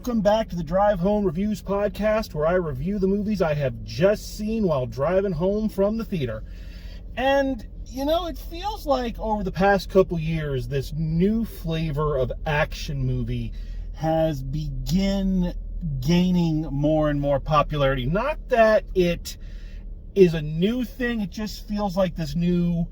welcome back to the Drive Home Reviews podcast, where I review the movies I have just seen while driving home from the theater. And, you know, it feels like over the past couple years, this new flavor of action movie has begun gaining more and more popularity. Not that it is a new thing, it just feels like this new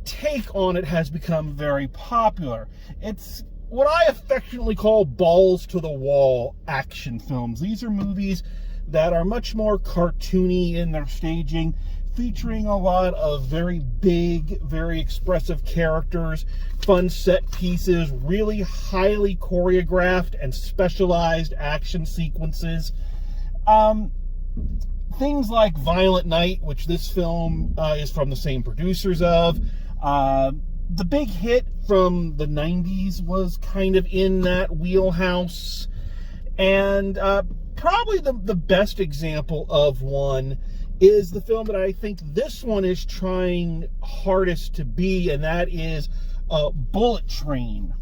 take on it has become very popular. It's what I affectionately call balls to the wall action films. These are movies that are much more cartoony in their staging, featuring a lot of very big, very expressive characters, fun set pieces, really highly choreographed and specialized action sequences. Things like Violent Night, which this film is from the same producers of. The big hit from the 90s was kind of in that wheelhouse. And probably the best example of one is the film that I think this one is trying hardest to be, and that is Bullet Train,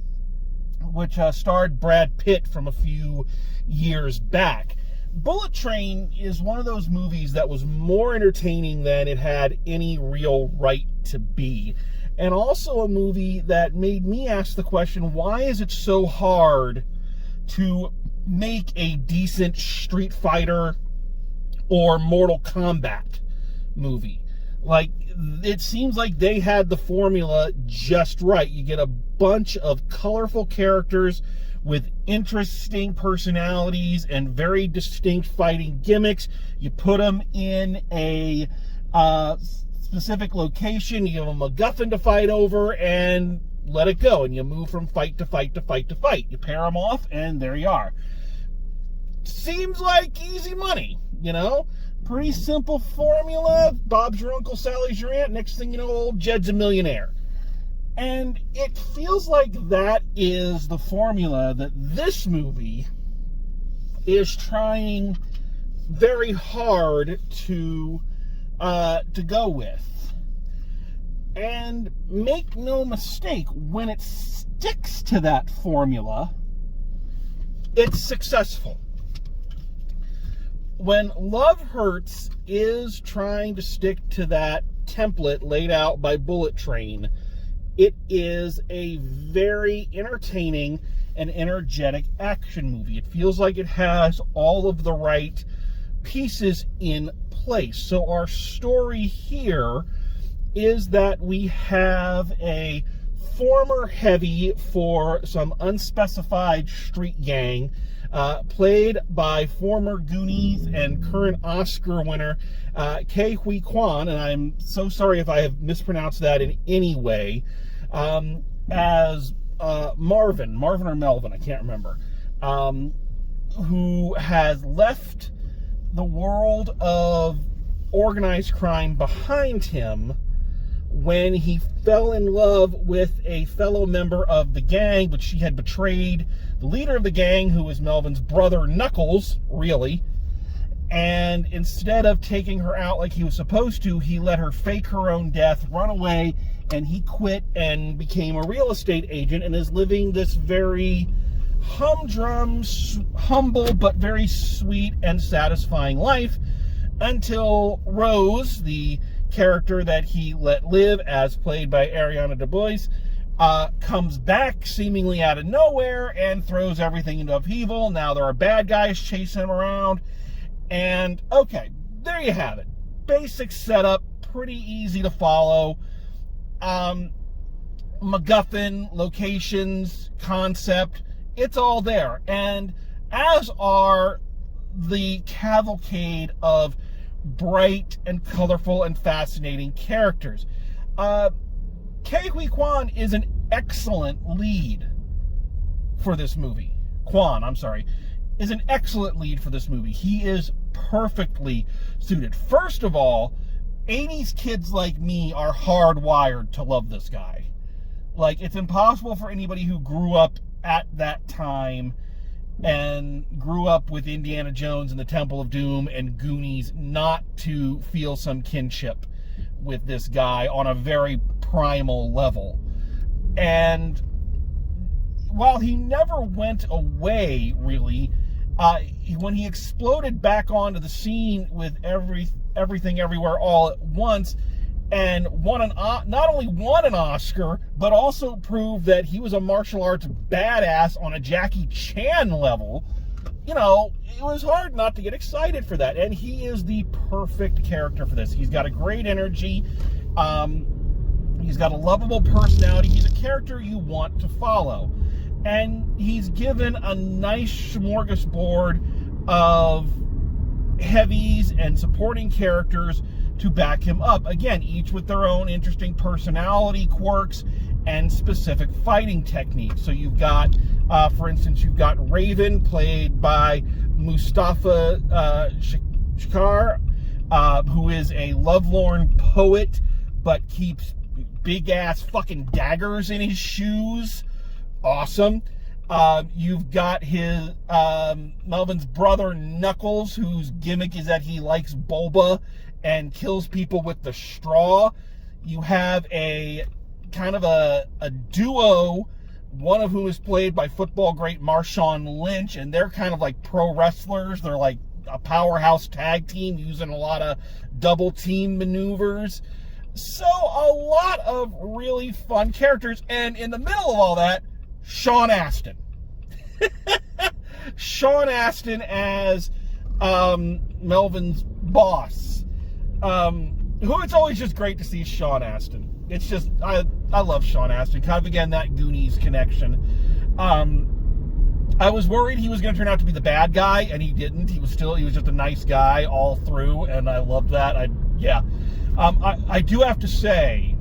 which starred Brad Pitt from a few years back. Bullet Train is one of those movies that was more entertaining than it had any real right to be. And also a movie that made me ask the question, why is it so hard to make a decent Street Fighter or Mortal Kombat movie? Like, it seems like they had the formula just right. You get a bunch of colorful characters with interesting personalities and very distinct fighting gimmicks. You put them in a specific location, you give them a MacGuffin to fight over, and let it go. And you move from fight to fight to fight to fight. You pair them off, and there you are. Seems like easy money, you know? Pretty simple formula. Bob's your uncle, Sally's your aunt. Next thing you know, old Jed's a millionaire. And it feels like that is the formula that this movie is trying very hard to go with. And make no mistake, when it sticks to that formula, it's successful. When Love Hurts is trying to stick to that template laid out by Bullet Train, it is a very entertaining and energetic action movie. It feels like it has all of the right pieces in place. So our story here is that we have a former heavy for some unspecified street gang, played by former Goonies and current Oscar winner Ke Huy Quan, and I'm so sorry if I have mispronounced that in any way, as Marvin or Melvin, I can't remember, who has left the world of organized crime behind him when he fell in love with a fellow member of the gang, but she had betrayed the leader of the gang, who is Melvin's brother, Knuckles, really. And instead of taking her out like he was supposed to, he let her fake her own death, run away, and he quit and became a real estate agent and is living this very humdrum, humble, but very sweet and satisfying life until Rose, the character that he let live, as played by Ariana DeBose, comes back seemingly out of nowhere and throws everything into upheaval. Now there are bad guys chasing him around. And, okay, there you have it. Basic setup, pretty easy to follow. MacGuffin, locations, concept, it's all there. And as are the cavalcade of bright and colorful and fascinating characters. Ke Huy Quan is an excellent lead for this movie. Is an excellent lead for this movie. He is perfectly suited. First of all, 80s kids like me are hardwired to love this guy. Like, it's impossible for anybody who grew up at that time and grew up with Indiana Jones and the Temple of Doom and Goonies not to feel some kinship with this guy on a very primal level. And while he never went away, really, when he exploded back onto the scene with everything everywhere all at once, and not only won an Oscar, but also proved that he was a martial arts badass on a Jackie Chan level, it was hard not to get excited for that. And he is the perfect character for this. He's got a great energy. He's got a lovable personality. He's a character you want to follow. And he's given a nice smorgasbord of heavies and supporting characters to back him up. Again, each with their own interesting personality quirks and specific fighting techniques. So you've got, for instance, you've got Raven, played by Mustafa Shakar, who is a lovelorn poet, but keeps big-ass fucking daggers in his shoes. Awesome. You've got his Melvin's brother, Knuckles, whose gimmick is that he likes boba and kills people with the straw. You have a kind of a duo, one of whom is played by football great Marshawn Lynch, and they're kind of like pro wrestlers. They're like a powerhouse tag team using a lot of double team maneuvers. So a lot of really fun characters, and in the middle of all that, Sean Astin. Sean Astin as Melvin's boss. Who it's always just great to see Sean Astin. It's just, I love Sean Astin. Kind of, again, that Goonies connection. I was worried he was going to turn out to be the bad guy, and he didn't. He was just a nice guy all through, and I loved that. I do have to say,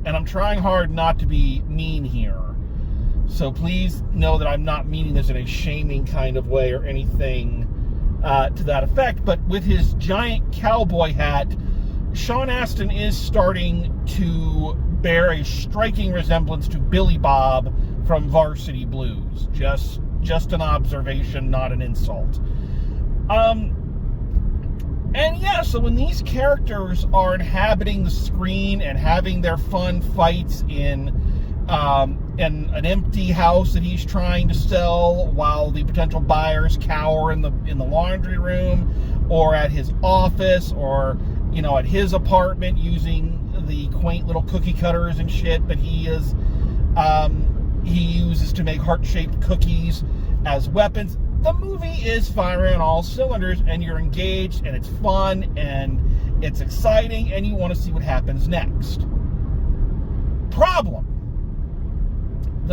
and I'm trying hard not to be mean here, so please know that I'm not meaning this in a shaming kind of way or anything to that effect, but with his giant cowboy hat, Sean Astin is starting to bear a striking resemblance to Billy Bob from Varsity Blues. Just an observation, not an insult. And yeah, so when these characters are inhabiting the screen and having their fun fights in an empty house that he's trying to sell, while the potential buyers cower in the laundry room, or at his office, or at his apartment using the quaint little cookie cutters and shit that he uses to make heart-shaped cookies as weapons. The movie is firing on all cylinders, and you're engaged, and it's fun, and it's exciting, and you want to see what happens next. The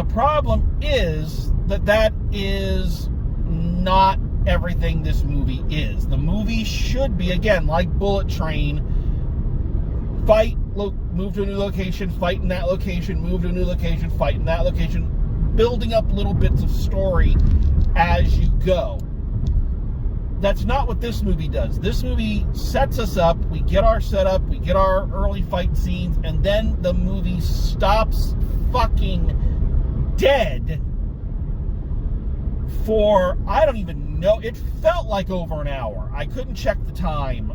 problem is that is not everything this movie is. The movie should be, again, like Bullet Train, fight, move to a new location, fight in that location, move to a new location, fight in that location, building up little bits of story as you go. That's not what this movie does. This movie sets us up, we get our setup, we get our early fight scenes, and then the movie stops fucking dead for, I don't even know, it felt like over an hour. I couldn't check the time,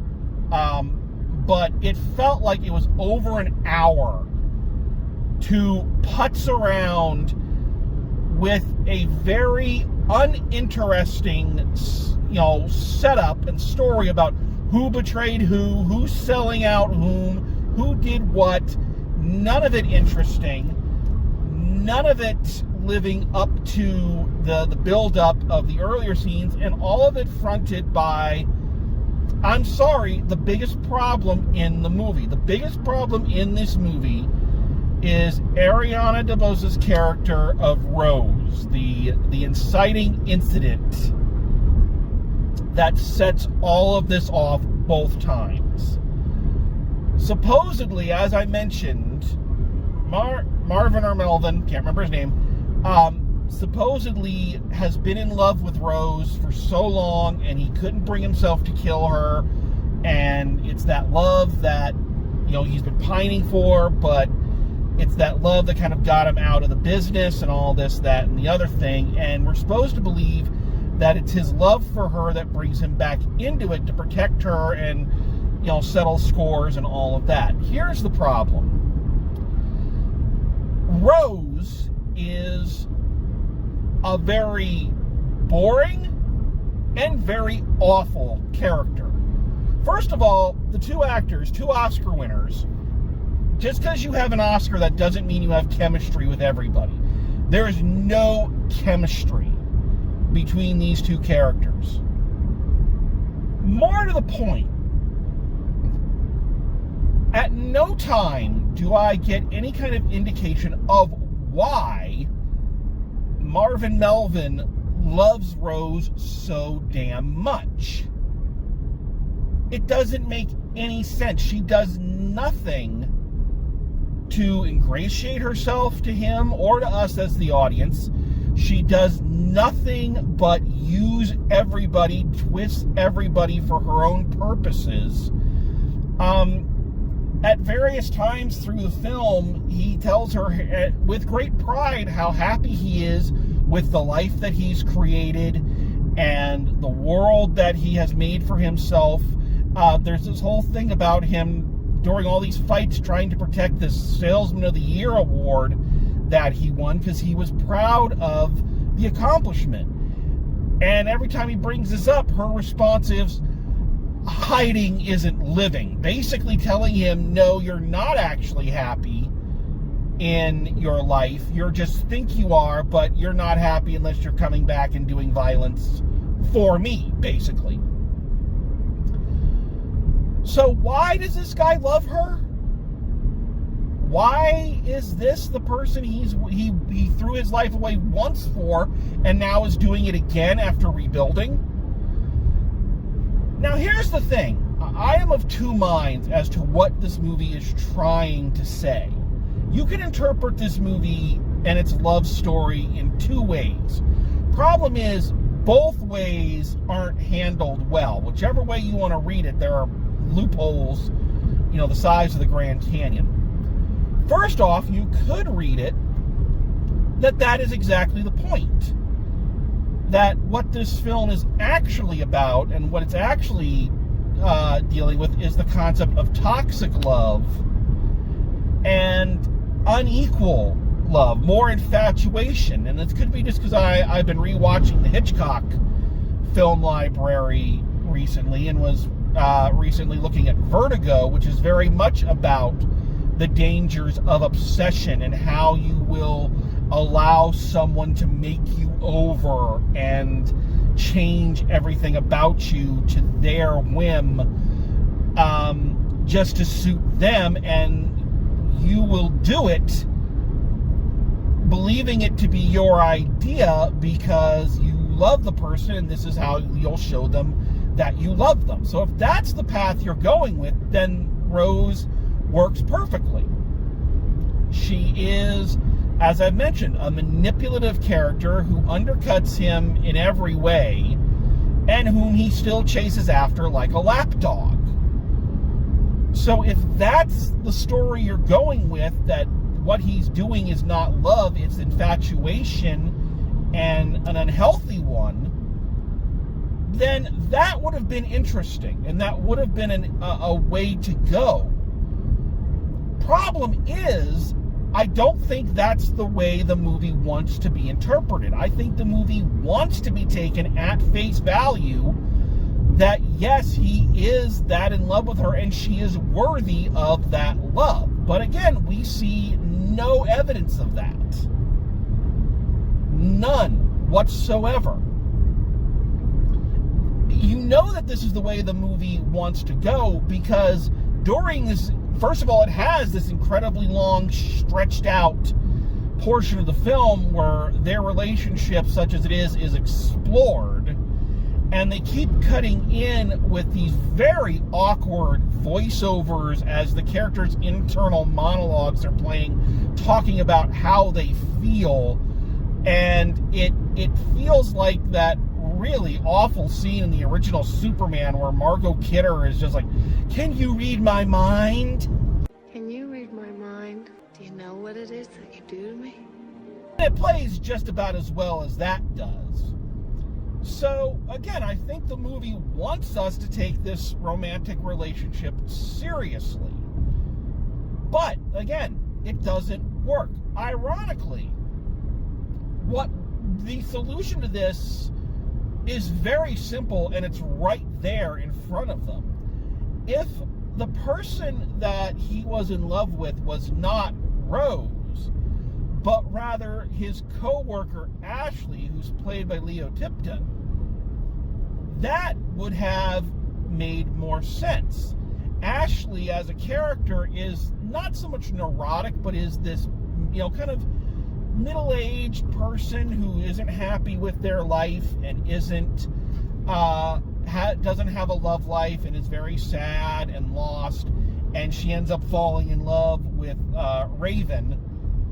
but it felt like it was over an hour to putz around with a very uninteresting, setup and story about who betrayed who's selling out whom, who did what. None of it interesting. None of it living up to the build-up of the earlier scenes, and all of it fronted by, I'm sorry, the biggest problem in the movie. The biggest problem in this movie is Ariana DeBose's character of Rose, the inciting incident that sets all of this off both times. Supposedly, as I mentioned, Marvin or Melvin, can't remember his name, supposedly has been in love with Rose for so long, and he couldn't bring himself to kill her, and it's that love that, he's been pining for, but it's that love that kind of got him out of the business and all this, that, and the other thing, and we're supposed to believe that it's his love for her that brings him back into it to protect her and, settle scores and all of that. Here's the problem. Rose is a very boring, and very awful character. First of all, the two actors, two Oscar winners, just because you have an Oscar, that doesn't mean you have chemistry with everybody. There is no chemistry between these two characters. More to the point, at no time do I get any kind of indication of why Marvin Melvin loves Rose so damn much. It doesn't make any sense. She does nothing to ingratiate herself to him or to us as the audience. She does nothing but use everybody, twist everybody for her own purposes. At various times through the film, he tells her with great pride how happy he is with the life that he's created and the world that he has made for himself. There's this whole thing about him during all these fights trying to protect this Salesman of the Year award that he won because he was proud of the accomplishment. And every time he brings this up, her response is, hiding isn't living. Basically telling him, no, you're not actually happy in your life. You just think you are, but you're not happy unless you're coming back and doing violence for me, basically. So why does this guy love her? Why is this the person he threw his life away once for and now is doing it again after rebuilding? Now here's the thing. I am of two minds as to what this movie is trying to say. You can interpret this movie and its love story in two ways. Problem is, both ways aren't handled well. Whichever way you want to read it, there are loopholes, the size of the Grand Canyon. First off, you could read it that is exactly the point. That what this film is actually about and what it's actually dealing with is the concept of toxic love and unequal love, more infatuation. And this could be just because I've been rewatching the Hitchcock film library recently and was recently looking at Vertigo, which is very much about the dangers of obsession and how you will allow someone to make you over and change everything about you to their whim, just to suit them, and you will do it believing it to be your idea because you love the person and this is how you'll show them that you love them. So if that's the path you're going with, then Rose works perfectly. She is, as I've mentioned, a manipulative character who undercuts him in every way and whom he still chases after like a lapdog. So if that's the story you're going with, that what he's doing is not love, it's infatuation and an unhealthy one, then that would have been interesting and that would have been a way to go. Problem is, I don't think that's the way the movie wants to be interpreted. I think the movie wants to be taken at face value that, yes, he is that in love with her and she is worthy of that love. But again, we see no evidence of that. None whatsoever. You know that this is the way the movie wants to go because during this, first of all, it has this incredibly long, stretched out portion of the film where their relationship, such as it is explored. And they keep cutting in with these very awkward voiceovers as the characters' internal monologues are playing, talking about how they feel. And it feels like that really awful scene in the original Superman where Margot Kidder is just like, can you read my mind? Can you read my mind? Do you know what it is that you do to me? And it plays just about as well as that does. So, again, I think the movie wants us to take this romantic relationship seriously. But, again, it doesn't work. Ironically, what the solution to this is very simple, and it's right there in front of them. If the person that he was in love with was not Rose, but rather his co-worker Ashley, who's played by Leo Tipton, that would have made more sense. Ashley as a character is not so much neurotic, but is this, kind of middle-aged person who isn't happy with their life and isn't doesn't have a love life and is very sad and lost, and she ends up falling in love with Raven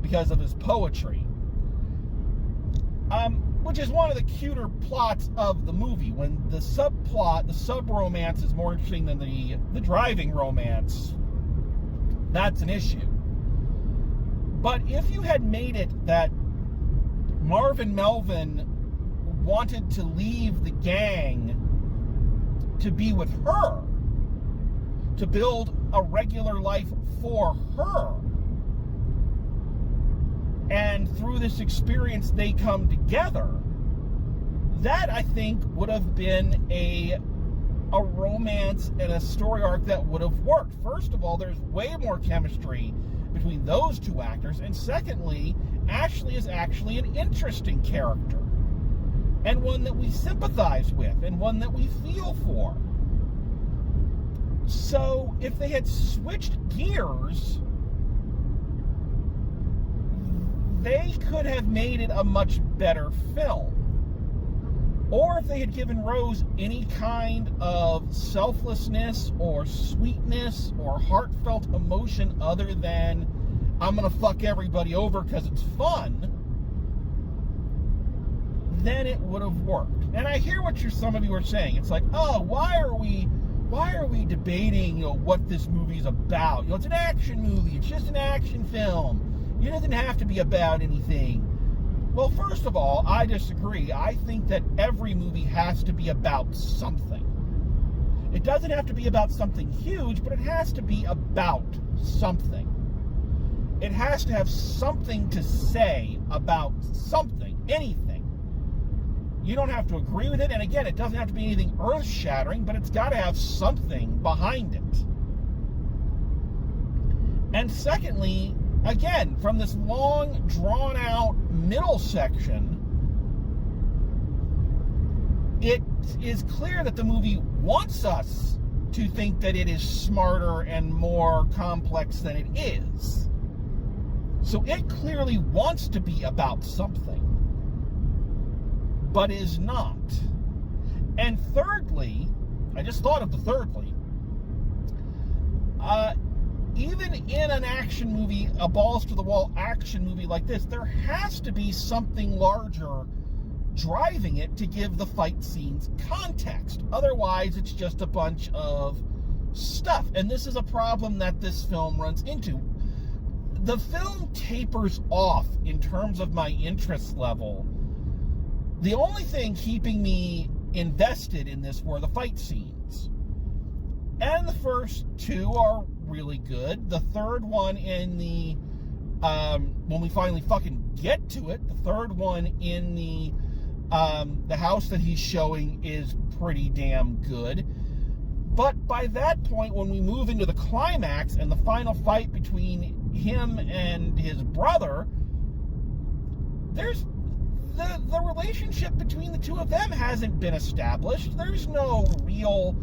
because of his poetry, which is one of the cuter plots of the movie, when the subplot, the sub-romance is more interesting than the driving romance. That's an issue. But if you had made it that Marvin Melvin wanted to leave the gang to be with her, to build a regular life for her, and through this experience they come together, that I think would have been a romance and a story arc that would have worked. First of all, there's way more chemistry between those two actors, and secondly, Ashley is actually an interesting character, and one that we sympathize with, and one that we feel for. So if they had switched gears, they could have made it a much better film. Or if they had given Rose any kind of selflessness or sweetness or heartfelt emotion other than, I'm going to fuck everybody over because it's fun, then it would have worked. And I hear what some of you are saying. It's like, oh, why are we debating, what this movie's about? It's an action movie. It's just an action film. It doesn't have to be about anything. Well, first of all, I disagree. I think that every movie has to be about something. It doesn't have to be about something huge, but it has to be about something. It has to have something to say about something, anything. You don't have to agree with it, and again, it doesn't have to be anything earth-shattering, but it's got to have something behind it. And secondly, again, from this long, drawn-out middle section, it is clear that the movie wants us to think that it is smarter and more complex than it is. So it clearly wants to be about something, but is not. And thirdly, I just thought of the thirdly, even in an action movie, a balls-to-the-wall action movie like this, there has to be something larger driving it to give the fight scenes context. Otherwise, it's just a bunch of stuff. And this is a problem that this film runs into. The film tapers off in terms of my interest level. The only thing keeping me invested in this were the fight scenes. And the first two are really good. The third one in the, when we finally fucking get to it, the third one in the house that he's showing is pretty damn good. But by that point, when we move into the climax and the final fight between him and his brother, there's the relationship between the two of them hasn't been established. There's no real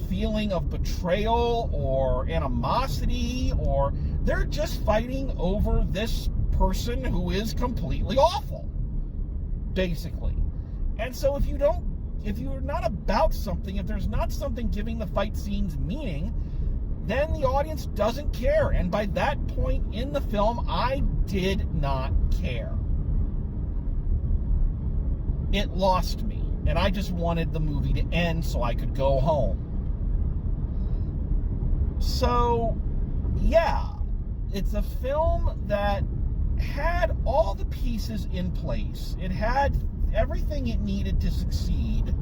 feeling of betrayal or animosity, or they're just fighting over this person who is completely awful, basically. And so if you're not about something, if there's not something giving the fight scenes meaning, then the audience doesn't care. And by that point in the film, I did not care. It lost me, and I just wanted the movie to end so I could go home. So, yeah, it's a film that had all the pieces in place. It had everything it needed to succeed,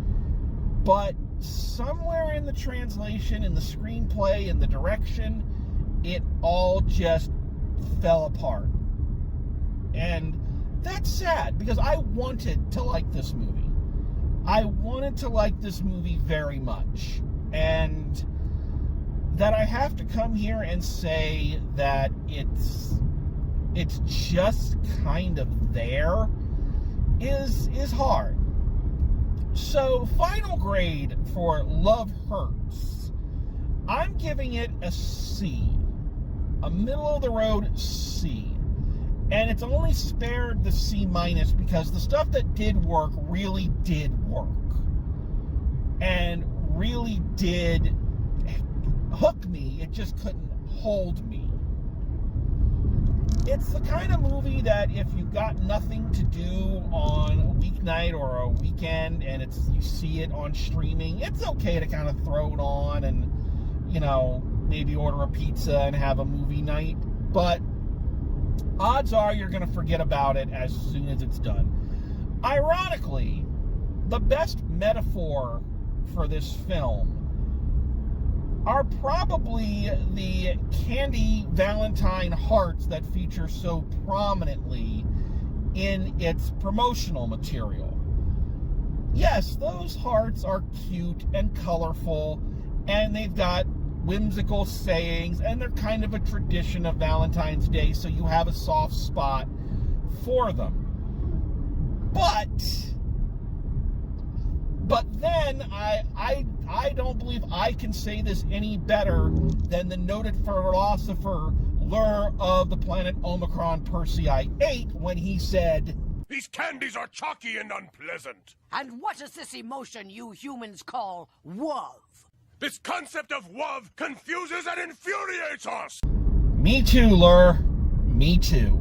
but somewhere in the translation, in the screenplay, in the direction, it all just fell apart. And that's sad, because I wanted to like this movie. I wanted to like this movie very much. And that I have to come here and say that it's just kind of there is hard. So, final grade for Love Hurts. I'm giving it a C. A middle-of-the-road C. And it's only spared the C- because the stuff that did work really did work. And really did hook me. It just couldn't hold me. It's the kind of movie that if you've got nothing to do on a weeknight or a weekend and you see it on streaming, it's okay to kind of throw it on and, maybe order a pizza and have a movie night. But odds are you're going to forget about it as soon as it's done. Ironically, the best metaphor for this film are probably the candy Valentine hearts that feature so prominently in its promotional material. Yes, those hearts are cute and colorful, and they've got whimsical sayings, and they're kind of a tradition of Valentine's Day, so you have a soft spot for them. But then I don't believe I can say this any better than the noted philosopher Lur of the planet Omicron Persei 8 when he said, "These candies are chalky and unpleasant. And what is this emotion you humans call love? This concept of love confuses and infuriates us." Me too, Lur. Me too.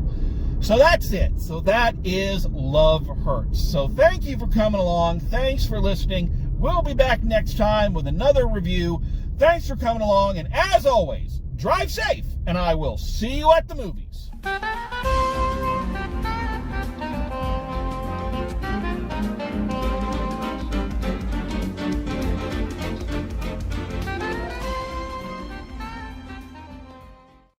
So that's it. So that is Love Hurts. So thank you for coming along. Thanks for listening. We'll be back next time with another review. Thanks for coming along. And as always, drive safe. And I will see you at the movies.